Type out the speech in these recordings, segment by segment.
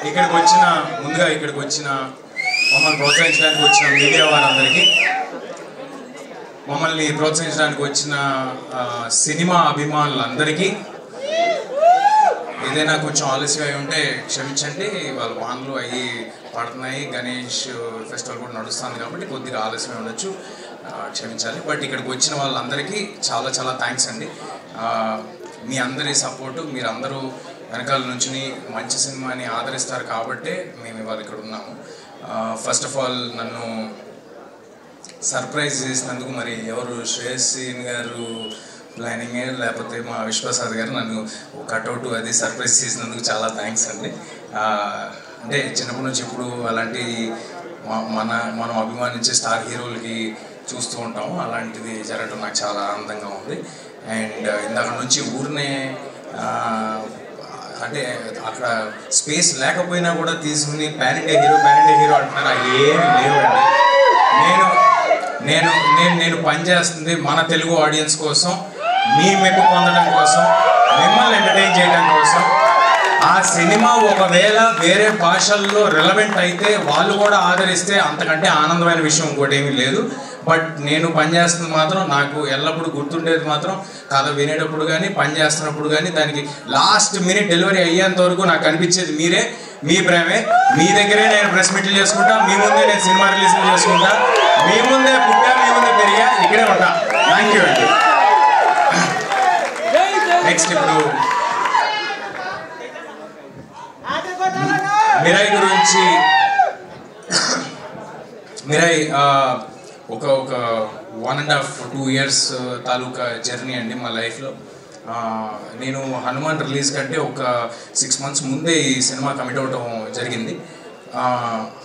ఇక్కడికి వచ్చిన ముందుగా ఇక్కడికి వచ్చిన మమ్మల్ని ప్రోత్సహించడానికి వచ్చిన మీడియా వారందరికీ, మమ్మల్ని ప్రోత్సహించడానికి వచ్చిన సినిమా అభిమానులందరికీ, ఏదైనా కొంచెం ఆలస్యం అయి ఉంటే క్షమించండి, వాళ్ళ వానలు అవి పడుతున్నాయి, గణేష్ ఫెస్టివల్ కూడా నడుస్తుంది కాబట్టి కొద్దిగా ఆలస్యం ఉండొచ్చు, క్షమించాలి. బట్ ఇక్కడికి వచ్చిన వాళ్ళందరికీ చాలా చాలా థ్యాంక్స్ అండి. మీ అందరి సపోర్టు, మీరందరూ వెనకాల నుంచి మంచి సినిమాని ఆదరిస్తారు కాబట్టే మేము ఇవాళ ఇక్కడ ఉన్నాము. ఫస్ట్ ఆఫ్ ఆల్ నన్ను సర్ప్రైజ్ చేసినందుకు మరి ఎవరు శ్రేయస్సీన్ గారు ప్లానింగ్ లేకపోతే మా విశ్వప్రసాద్ గారు నన్ను కట్అవుట్ అది సర్ప్రైజ్ చేసినందుకు చాలా థ్యాంక్స్ అండి. అంటే చిన్నప్పటి నుంచి ఇప్పుడు అలాంటి మనం అభిమానించే స్టార్ హీరోలకి చూస్తూ ఉంటాము, అలాంటిది జరగడం నాకు చాలా ఆనందంగా ఉంది. అండ్ ఇందాక నుంచి ఊరినే అంటే అక్కడ స్పేస్ లేకపోయినా కూడా తీసుకుని పాన్ ఇండియా హీరో అంటున్నారు, అవి ఏమి లేవండి. నేను పనిచేస్తుంది మన తెలుగు ఆడియన్స్ కోసం, మీ మెప్పు పొందడం కోసం, మిమ్మల్ని ఎంటర్టైన్ చేయడం కోసం. ఆ సినిమా ఒకవేళ వేరే భాషల్లో రిలవెంట్ అయితే వాళ్ళు కూడా ఆదరిస్తే అంతకంటే ఆనందమైన విషయం ఇంకోటి ఏమీ లేదు. బట్ నేను పనిచేస్తుంది మాత్రం నాకు ఎల్లప్పుడూ గుర్తుండేది మాత్రం కథ వినేటప్పుడు కానీ పని చేస్తున్నప్పుడు కానీ దానికి లాస్ట్ మినిట్ డెలివరీ అయ్యేంత వరకు నాకు అనిపించేది మీరే, మీ ప్రేమే. మీ దగ్గరే నేను ప్రెస్ మీట్లు చేసుకుంటా, మీ ముందే నేను సినిమా రిలీజ్లు చేసుకుంటా, మీ ముందే పుట్టా, మీ ముందే పెరిగా, ఇక్కడే ఉంటా. థ్యాంక్ యూ అండి. నెక్స్ట్ ఇప్పుడు మిరాయి గురించి. మిరాయి ఒక 1.5-2 years తాలూకా జర్నీ అండి మా లైఫ్లో. నేను హనుమాన్ రిలీజ్ కంటే ఒక 6 months ముందే ఈ సినిమా కమిట్ అవ్వడం జరిగింది.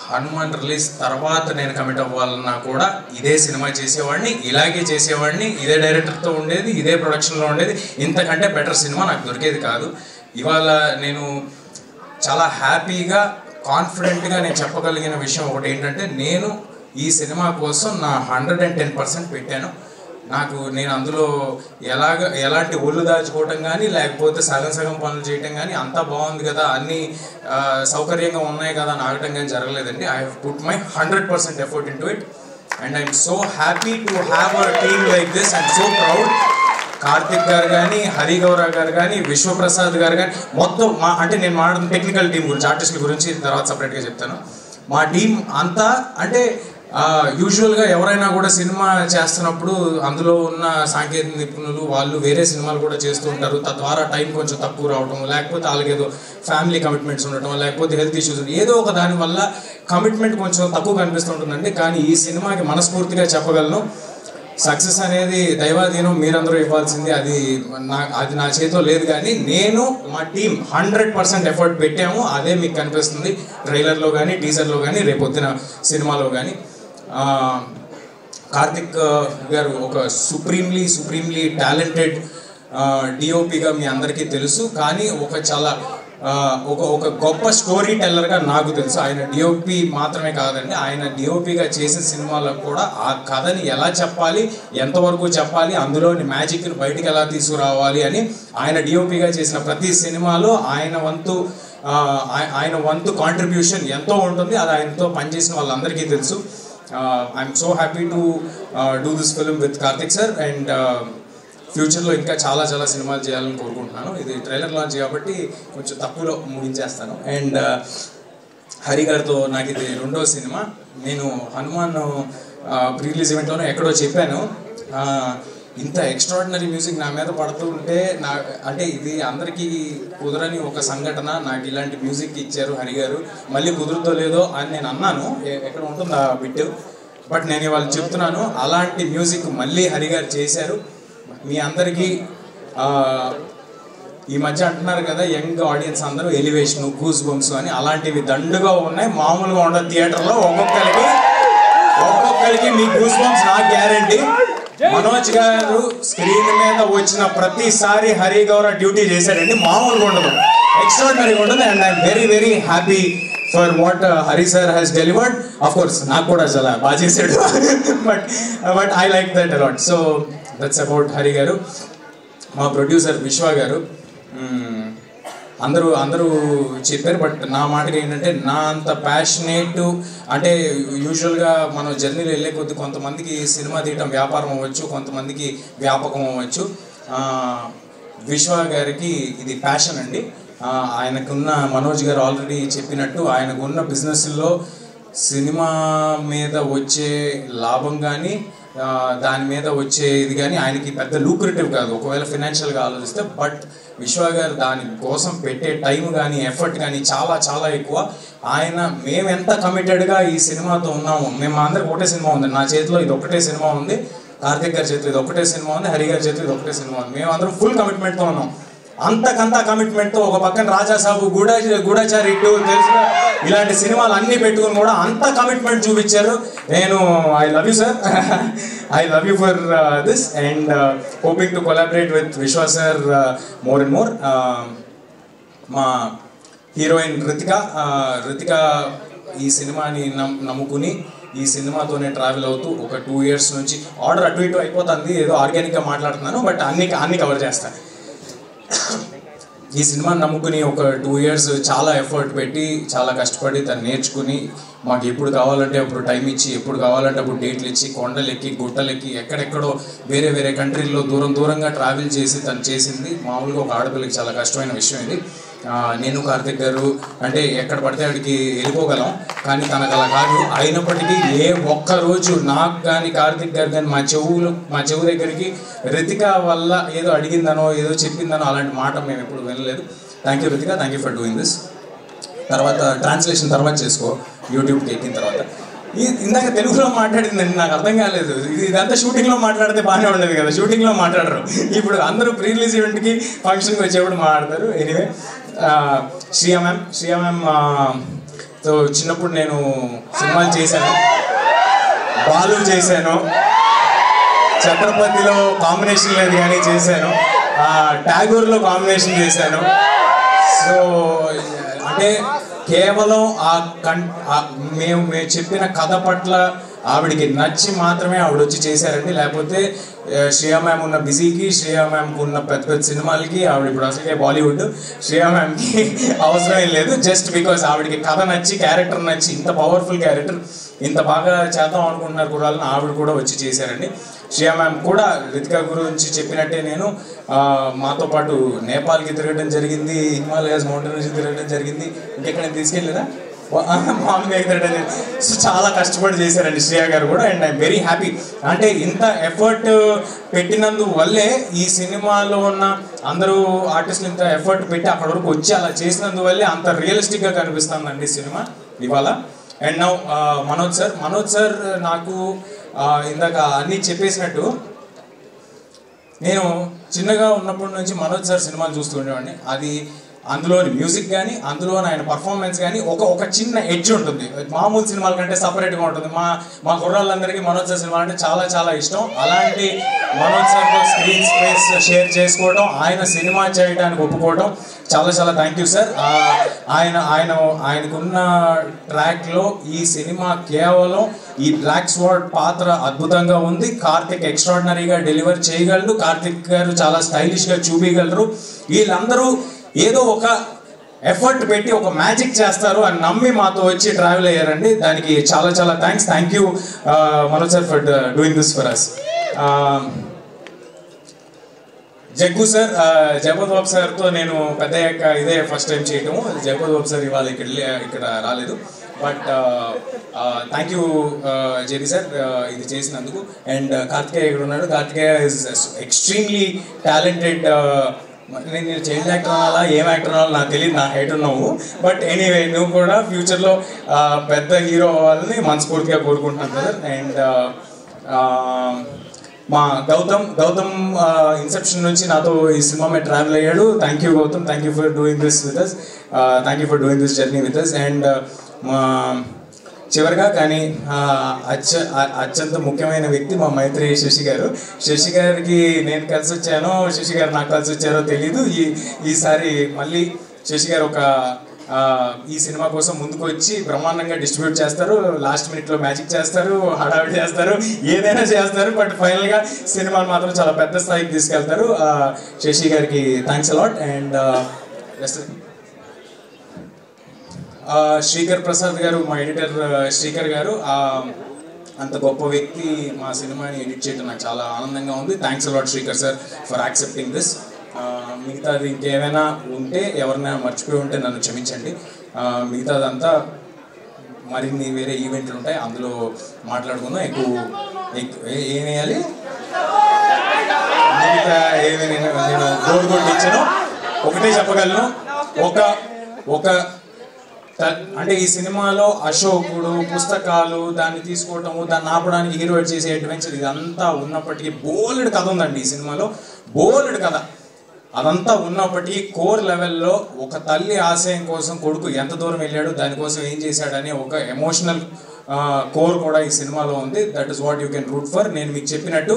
హనుమాన్ రిలీజ్ తర్వాత నేను కమిట్ అవ్వాలన్నా కూడా ఇదే సినిమా చేసేవాడిని, ఇలాగే చేసేవాడిని, ఇదే డైరెక్టర్తో ఉండేది, ఇదే ప్రొడక్షన్లో ఉండేది. ఇంతకంటే బెటర్ సినిమా నాకు దొరికేది కాదు. ఇవాళ నేను చాలా హ్యాపీగా కాన్ఫిడెంట్గా నేను చెప్పగలిగిన విషయం ఒకటి ఏంటంటే, నేను ఈ సినిమా కోసం నా 110% పెట్టాను. నేను అందులో ఎలాంటి ఒళ్ళు దాచుకోవటం కానీ లేకపోతే సగం పనులు చేయటం కానీ అంతా బాగుంది కదా, అన్నీ సౌకర్యంగా ఉన్నాయి కదా అని ఆగటం కానీ జరగలేదండి. I have put my 100% effort into it and I'm so happy to have a team like this. I'm so proud. Karthik గారు కానీ, హరి గౌరా గారు కానీ, విశ్వప్రసాద్ గారు కానీ, మొత్తం అంటే నేను మాట్లాడుతున్న టెక్నికల్ టీం గురించి, ఆర్టిస్టుల గురించి తర్వాత సపరేట్గా చెప్తాను. మా టీం అంతా అంటే యూజువల్గా ఎవరైనా కూడా సినిమా చేస్తున్నప్పుడు అందులో ఉన్న సాంకేతిక నిపుణులు వాళ్ళు వేరే సినిమాలు కూడా చేస్తూ ఉంటారు. తద్వారా టైం కొంచెం తక్కువ రావడం, లేకపోతే వాళ్ళకి ఏదో ఫ్యామిలీ కమిట్మెంట్స్ ఉండటం, లేకపోతే హెల్త్ ఇష్యూస్, ఏదో ఒక దాని వల్ల కమిట్మెంట్ కొంచెం తక్కువ కనిపిస్తుంటుందండి. కానీ ఈ సినిమాకి మనస్ఫూర్తిగా చెప్పగలను, సక్సెస్ అనేది దైవాధీనం, మీరందరూ ఇవ్వాల్సింది. అది నా చేతిలో లేదు. కానీ నేను మా టీం 100% ఎఫర్ట్ పెట్టాము. అదే మీకు కనిపిస్తుంది ట్రైలర్లో కానీ, టీజర్లో కానీ, రేపొద్దున సినిమాలో కానీ. కార్తిక్ గారు ఒక సుప్రీంలీ టాలెంటెడ్ డిఓపిగా మీ అందరికీ తెలుసు. కానీ ఒక గొప్ప స్టోరీ టెల్లర్గా నాకు తెలుసు. ఆయన డిఓపి మాత్రమే కాదండి, ఆయన డిఓపిగా చేసే సినిమాలకు కూడా ఆ కథని ఎలా చెప్పాలి, ఎంతవరకు చెప్పాలి, అందులోని మ్యాజిక్ని బయటికి ఎలా తీసుకురావాలి అని ఆయన డిఓపిగా చేసిన ప్రతి సినిమాలో ఆయన వంతు కాంట్రిబ్యూషన్ ఎంతో ఉంటుంది. అది ఆయనతో పనిచేసిన వాళ్ళందరికీ తెలుసు. I'm so happy to do this film with Karthik sir. And ఫ్యూచర్లో ఇంకా చాలా సినిమాలు చేయాలని కోరుకుంటున్నాను. ఇది ట్రైలర్ లాంచ్ కాబట్టి కొంచెం తక్కువలో ముగించేస్తాను. అండ్ హరి గారితో నాకు ఇది 2వ సినిమా. నేను హనుమాన్ ప్రీ రిలీజ్ ఈవెంట్లోనే ఎక్కడో చెప్పాను, ఇంత ఎక్స్ట్రాడినరీ మ్యూజిక్ నా మీద పడుతూ ఉంటే అంటే ఇది అందరికీ కుదరని ఒక సంఘటన. నాకు ఇలాంటి మ్యూజిక్ ఇచ్చారు హరి గారు, మళ్ళీ కుదురుతో లేదో అని నేను అన్నాను, ఎక్కడ ఉంటుంది ఆ బిట్. బట్ నేను ఇవాళ చెప్తున్నాను, అలాంటి మ్యూజిక్ మళ్ళీ హరి గారు చేశారు. మీ అందరికీ ఈ మధ్య అంటున్నారు కదా యంగ్ ఆడియన్స్ అందరూ ఎలివేషన్, గూస్ బంప్స్ అని, అలాంటివి దండుగా ఉన్నాయి. మామూలుగా ఉండదు థియేటర్లో. ఒక్కొక్కరికి మీ గూస్ బంప్స్ నా గ్యారంటీ. మనోజ్ గారు స్క్రీన్ మీద వచ్చిన ప్రతిసారి హరి గౌర డ్యూటీ చేశాడండి, మామూలుగా ఉండదు, ఎక్స్ట్రాడినరీగా ఉండదు. And I'm very happy for what Hari sir has delivered. Of course నాకు కూడా చాలా బాగా చేశాడు, but I like that a lot. So that's about Hari గారు. మా ప్రొడ్యూసర్ విశ్వ గారు అందరూ అందరూ చెప్పారు. బట్ నా మాటకి ఏంటంటే నా అంత ప్యాషనేట్ అంటే యూజువల్గా మనం జర్నీలో వెళ్ళే కొద్ది కొంతమందికి సినిమా తీయటం వ్యాపారం అవ్వచ్చు, కొంతమందికి వ్యాపకం అవ్వచ్చు. విశ్వ గారికి ఇది ప్యాషన్ అండి. ఆయనకున్న మనోజ్ గారు ఆల్రెడీ చెప్పినట్టు ఆయనకున్న బిజినెస్లో సినిమా మీద వచ్చే లాభం కానీ దాని మీద వచ్చే ఇది కానీ ఆయనకి పెద్ద లూక్రేటివ్ కాదు ఒకవేళ ఫినాన్షియల్గా ఆలోచిస్తే. బట్ విశ్వ గారు దాని కోసం పెట్టే టైం కానీ ఎఫర్ట్ కానీ చాలా చాలా ఎక్కువ. ఆయన మేము ఎంత కమిటెడ్గా ఈ సినిమాతో ఉన్నాము, మేము అందరికి ఒకటే సినిమా ఉంది, నా చేతిలో ఇది ఒకటే సినిమా ఉంది, కార్తిక్ గారి చేతిలో ఇది ఒకటే సినిమా ఉంది, హరి గారి చేతిలో ఇది ఒకటే సినిమా ఉంది, మేము అందరం ఫుల్ కమిట్మెంట్తో ఉన్నాం. అంతకంతా కమిట్మెంట్తో ఒక పక్కన రాజాసాబు గూఢచారి 2 తెలుసు ఇలాంటి సినిమాలు అన్నీ పెట్టుకుని కూడా అంత కమిట్మెంట్ చూపించారు. నేను I love you sir, I love you for this and hoping to collaborate with విశ్వ సార్ మోర్ అండ్ మోర్. మా హీరోయిన్ రితిక ఈ సినిమాని నమ్ముకుని ఈ సినిమాతోనే ట్రావెల్ అవుతూ ఒక 2 years నుంచి ఆర్డర్ అటు ఇటు అయిపోతుంది, ఏదో ఆర్గానిక్గా మాట్లాడుతున్నాను బట్ అన్ని కవర్ చేస్తాను. ఈ సినిమాని నమ్ముకుని ఒక 2 years చాలా ఎఫర్ట్ పెట్టి చాలా కష్టపడి తను నేర్చుకుని మాకు ఎప్పుడు కావాలంటే అప్పుడు టైం ఇచ్చి ఎప్పుడు కావాలంటే అప్పుడు డేట్లు ఇచ్చి కొండలెక్కి గుట్టలెక్కి ఎక్కడెక్కడో వేరే కంట్రీల్లో దూరంగా ట్రావెల్ చేసి తను చేసింది మామూలుగా ఒక ఆడపిల్లకి చాలా కష్టమైన విషయం ఇది. నేను కార్తిక్ గారు అంటే ఎక్కడ పడితే అక్కడికి వెళ్ళిపోగలం, కానీ తనకు అలా కాదు. అయినప్పటికీ ఏ ఒక్కరోజు నాకు కానీ కార్తిక్ గారు కానీ మా చెవు దగ్గరికి రితిక వల్ల ఏదో అడిగిందనో ఏదో చెప్పిందనో అలాంటి మాట మేము ఎప్పుడు వినలేదు. Thank you Ritika, thank you for doing this. తర్వాత ట్రాన్స్లేషన్ తర్వాత చేసుకో యూట్యూబ్కి ఎక్కిన తర్వాత. ఇందాక తెలుగులో మాట్లాడిందండి నాకు అర్థం కాలేదు. ఇదంతా షూటింగ్లో మాట్లాడితే బాగానే ఉండేది కదా, షూటింగ్లో మాట్లాడరు. ఇప్పుడు అందరూ ప్రీ రిలీజ్ ఈవెంట్కి ఫంక్షన్కి వచ్చేప్పుడు మాట్లాడతారు. ఎనీవే శ్రియా మ్యామ్ తో చిన్నప్పుడు నేను సినిమాలు చేశాను, బాలు చేశాను, ఛత్రపతిలో కాంబినేషన్ లేదు కానీ చేశాను, ట్యాగూర్లో కాంబినేషన్ చేశాను. సో అంటే కేవలం మేము చెప్పిన కథ పట్ల ఆవిడికి నచ్చి మాత్రమే ఆవిడ వచ్చి చేశారండి. లేకపోతే శ్రియా మ్యామ్ ఉన్న బిజీకి, శ్రియా మ్యామ్కి ఉన్న పెద్ద సినిమాలకి ఆవిడ ఇప్పుడు అసలుకే బాలీవుడ్, శ్రియా మ్యామ్కి అవసరం లేదు. జస్ట్ బికాస్ ఆవిడకి కథ నచ్చి క్యారెక్టర్ నచ్చి ఇంత పవర్ఫుల్ క్యారెక్టర్ ఇంత బాగా చేద్దాం అనుకుంటున్నారు కుర్రాళ్ళని ఆవిడ కూడా వచ్చి చేశారండి. శ్రియా మ్యామ్ కూడా రితిక గురించి చెప్పినట్టే నేను మాతో పాటు నేపాల్కి తిరగడం జరిగింది, హిమాలయాస్ మౌంటైన్స్ తిరగడం జరిగింది, ఇంకెక్కడ తీసుకెళ్ళలేదా మామూలుగా తిరగడం. సో చాలా కష్టపడి చేశారండి శ్రియా గారు కూడా. And I'm very happy. అంటే ఇంత ఎఫర్ట్ పెట్టినందువల్లే ఈ సినిమాలో ఉన్న అందరూ ఆర్టిస్టులు ఇంత ఎఫర్ట్ పెట్టి అక్కడ వరకు వచ్చి అలా చేసినందువల్లే అంత రియలిస్టిక్గా కనిపిస్తుందండి సినిమా ఇవాళ. అండ్ నౌ మనోజ్ సార్ నాకు ఇందాక అన్నీ చెప్పేసినట్టు నేను చిన్నగా ఉన్నప్పటి నుంచి మనోజ్ సార్ సినిమాలు చూస్తూ ఉండేవాడిని. అది అందులోని మ్యూజిక్ కానీ అందులోని ఆయన పర్ఫార్మెన్స్ కానీ ఒక చిన్న ఎడ్జ్ ఉంటుంది, మామూలు సినిమాల కంటే సపరేట్గా ఉంటుంది. మా కుర్రాళ్ళందరికీ మనోజ్ సార్ సినిమా అంటే చాలా చాలా ఇష్టం. అలాంటి మనోజ్ సార్తో స్క్రీన్ స్పేస్ షేర్ చేసుకోవడం, ఆయన సినిమా చేయడానికి ఒప్పుకోవడం చాలా చాలా థ్యాంక్ యూ సార్. ఆయనకున్న ట్రాక్లో ఈ సినిమా కేవలం ఈ బ్లాక్ స్వార్డ్ పాత్ర అద్భుతంగా ఉంది. కార్తిక్ ఎక్స్ట్రాడినరీగా డెలివర్ చేయగలరు, కార్తిక్ గారు చాలా స్టైలిష్గా చూపించగలరు. వీళ్ళందరూ ఏదో ఒక ఎఫర్ట్ పెట్టి ఒక మ్యాజిక్ చేస్తారు అని నమ్మి మాతో వచ్చి ట్రావెల్ అయ్యారండి. దానికి చాలా చాలా thank you Manoj sir for doing this for us. Jaggu sir, Jagapati Babu సార్తో నేను పెద్ద ఇదే ఫస్ట్ టైం చేయటము. జగపతి బాబు సార్ ఇవాళ ఇక్కడ రాలేదు. But thank you JB sir ఇది చేసినందుకు. అండ్ కార్తికేయ ఇక్కడ ఉన్నాడు. Karthikeya is extremely talented. నేను చైల్డ్ యాక్టర్ అనాలా ఏం యాక్టర్ అనాలో నాకు తెలియదు, నా హైట్ ఉన్నావు. బట్ ఎనీవే నువ్వు కూడా ఫ్యూచర్లో పెద్ద హీరో అవ్వాలని మనస్ఫూర్తిగా కోరుకుంటున్నాను సార్. అండ్ మా గౌతమ్ ఇన్సెప్షన్ నుంచి నాతో ఈ సినిమా మీద ట్రావెల్ అయ్యాడు. Thank you Gautam, thank you for doing this with us, thank you for doing this journey with us. And చివరిగా కానీ అత్యంత ముఖ్యమైన వ్యక్తి మా మైత్రి శశి గారు. శశి గారికి నేను కలిసి వచ్చానో శశి గారు నాకు కలిసి వచ్చారో తెలీదు. ఈసారి మళ్ళీ శశి గారు ఈ సినిమా కోసం ముందుకు వచ్చి బ్రహ్మాండంగా డిస్ట్రిబ్యూట్ చేస్తారు, లాస్ట్ మినిట్లో మ్యాజిక్ చేస్తారు, హడావిడి చేస్తారు, ఏదైనా చేస్తారు. బట్ ఫైనల్గా సినిమాని మాత్రం చాలా పెద్ద స్థాయికి తీసుకెళ్తారు. శశి గారికి thanks a lot. And Srikar Prasad గారు, మా ఎడిటర్ శ్రీకర్ గారు, అంత గొప్ప వ్యక్తి మా సినిమాని ఎడిట్ చేయడం నాకు చాలా ఆనందంగా ఉంది. Thanks a lot Srikar sir for accepting this. మిగతాది ఇంకేమైనా ఉంటే ఎవరైనా మర్చిపోయి ఉంటే నన్ను క్షమించండి. మిగతాదంతా మరిన్ని వేరే ఈవెంట్లు ఉంటాయి, అందులో మాట్లాడుకుందాం. ఏం వేయాలి, మిగతా ఏమి నేను గోల్డ్ గోల్డ్ ఇచ్చాను. ఒకటే చెప్పగలను, ఒక అంటే ఈ సినిమాలో అశోకుడు, పుస్తకాలు, దాన్ని తీసుకోవటము, దాన్ని ఆపడానికి హీరో చేసే అడ్వెంచర్, ఇదంతా ఉన్నప్పటికీ బోలెడు కథ ఉందండి ఈ సినిమాలో, బోలెడు కథ. అదంతా ఉన్నప్పటికీ కోర్ లెవెల్లో ఒక తల్లి ఆశయం కోసం కొడుకు ఎంత దూరం వెళ్ళాడు, దానికోసం ఏం చేశాడని ఒక ఎమోషనల్ కోర్ కూడా ఈ సినిమాలో ఉంది. That is what you can root for. నేను మీకు చెప్పినట్టు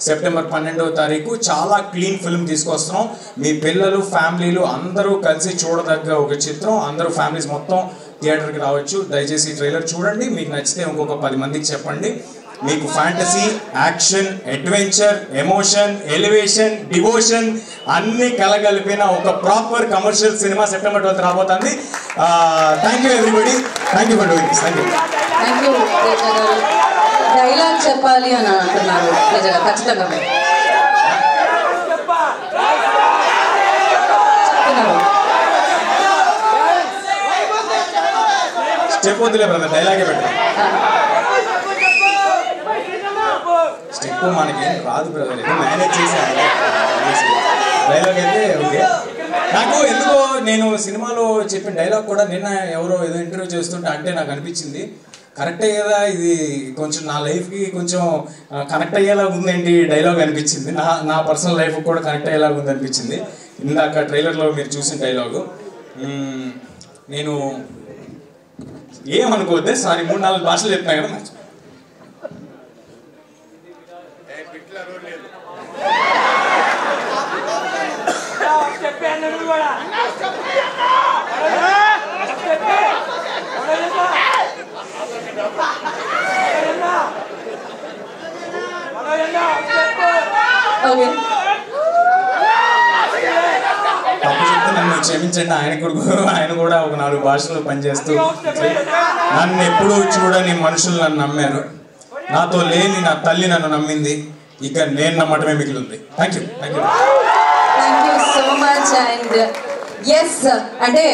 సెప్టెంబర్ 12వ తారీఖు చాలా క్లీన్ ఫిల్మ్ తీసుకొస్తున్నాం. మీ పిల్లలు, ఫ్యామిలీలు అందరూ కలిసి చూడదగ్గ ఒక చిత్రం. అందరూ ఫ్యామిలీస్ మొత్తం థియేటర్కి రావచ్చు. దయచేసి ట్రైలర్ చూడండి, మీకు నచ్చితే ఇంకొక 10 మందికి చెప్పండి. మీకు fantasy, action, adventure, emotion, elevation, devotion అన్ని కలగలిపిన ఒక ప్రాపర్ కమర్షియల్ సినిమా సెప్టెంబర్ 12 రాబోతుంది. Thank you everybody, thank you for doing this. Thank you. Dialogue చెప్పాలి అని అంటున్నారు ఖచ్చితంగా స్టెప్ వద్దులే బ్రదర్, డైలాగే పెట్టాలి. స్టెప్ మనకేం రాదు బ్రదర్, మేనేజ్ చేశాను. డైలాగ్ అయితే ఓకే. నాకు ఎందుకో నేను సినిమాలో చెప్పిన డైలాగ్ కూడా నిన్న ఎవరో ఏదో ఇంటర్వ్యూ చేస్తుంటే అంటే నాకు అనిపించింది, కరెక్టే కదా ఇది, కొంచెం నా లైఫ్కి కొంచెం కనెక్ట్ అయ్యేలా ఉందేంటి డైలాగ్ అనిపించింది. నా పర్సనల్ లైఫ్ కూడా కనెక్ట్ అయ్యేలాగా ఉంది అనిపించింది ఇందాక ట్రైలర్లో మీరు చూసిన డైలాగు. నేను ఏమనుకోవద్దే, సారీ 3-4 భాషలు చెప్తాను కదా. తప్పు చెప్తే నన్ను క్షమించండి. ఆయన కూడా ఒక 4 భాషలు పనిచేస్తూ నన్ను ఎప్పుడూ చూడని మనుషులు నన్ను నమ్మారు. నాతో లేని నా తల్లి నన్ను నమ్మింది, ఇక నేను నమ్మటమే మిగిలింది. Thank you so much. And ఎస్ అంటే